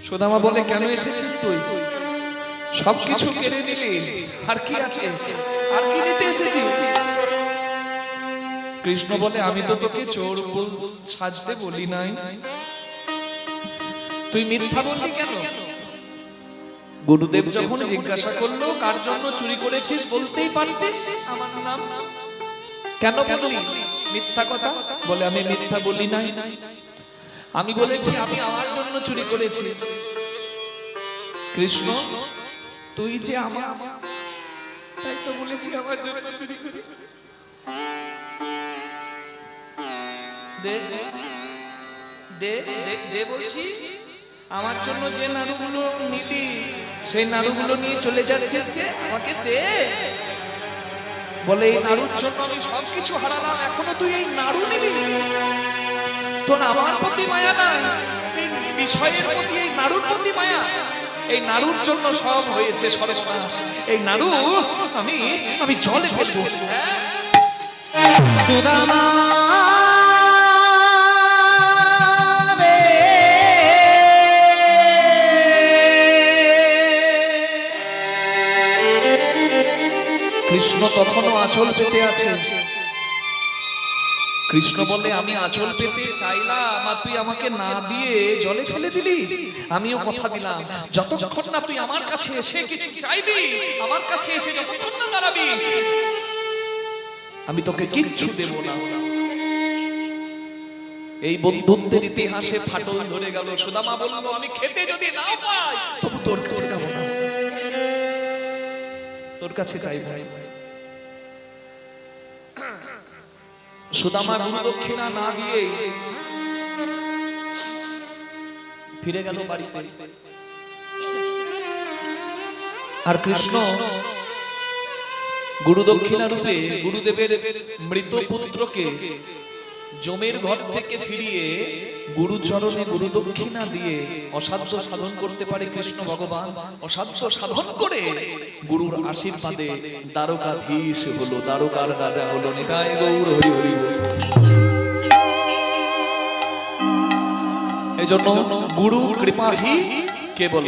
সুদামা বলে, কেন এসেছিস তুই? সবকিছু কেড়ে নিলি, আর কি আছে? আর কি নিতে এসেছিস? কৃষ্ণ বলে, আমি তো তোকে চোর সাজতে বলি নাই, তুই মিথ্যা বললি কেন? গুরুদেব যখন জিজ্ঞাসা করলো কার জন্য চুরি করেছিস, বলতেই পারতিস আমার নাম, কেন বললি মিথ্যা কথা? বলে, আমি মিথ্যা বলি নাই, আমি বলেছি আমি আমার জন্য চুরি করেছি। কৃষ্ণ, তুই যে আমার, তাই তো বলেছি আমার জন্য চুরি করেছি। দে দে দে বলছি, আমার জন্য যে নাড়ুগুলো নিলি সেই নাড়ুগুলো নিয়ে চলে যাচ্ছিস যে, আমাকে দে। বলে, এই নাড়ুর জন্য আমি সবকিছু হারালাম, এখনো তুই এই নাড়ু নিবি? তোর আমার প্রতি মায়া নাই, এই বিষয়ের প্রতি, এই নাড়ুর প্রতি মায়া। এই নাড়ুর জন্য সব হয়েছে সর্বনাশ। এই নাড়ু আমি আমি জলে ফেলবো। সুদামা কৃষ্ণ তখনও আঁচল পেতে আছে। কৃষ্ণ বলে, আমি আঁচল পেতে চাইলাম আর তুই আমাকে না দিয়ে জলে ফেলে দিলি। আমিও কথা দিলাম, যতক্ষণ না তুই আমার কাছে এসে কিছু চাইবি, আমার কাছে এসে যতক্ষণ না দাঁড়াবি, আমি তোকে কিচ্ছু দেব না। এই বন্ধুত্বের ইতিহাসে ফাটল ধরে গেল। সুদামা বলল, আমি খেতে যদি না পাই তবু তোর কাছে যাব না, তোর কাছে চাইব। সুদামা গুরু দক্ষিণা না দিয়ে ফিরে গেল বাড়িতে। আর কৃষ্ণ গুরু দক্ষিণা রূপে গুরুদেবের মৃত পুত্রকে জমের ঘর থেকে ফিরিয়ে গুরুচরণে গুরু দক্ষিণা দিয়ে অসাধ্য সাধন করতে পারে কৃষ্ণ ভগবান। অসাধ্য সাধন করে গুরুর আশীর্বাদে দ্বারকাধীশ হলো, দ্বারকার রাজা হলো। নিতাই গৌর হরি হরি বল। এই জন্য গুরু কৃপাহি কেবল।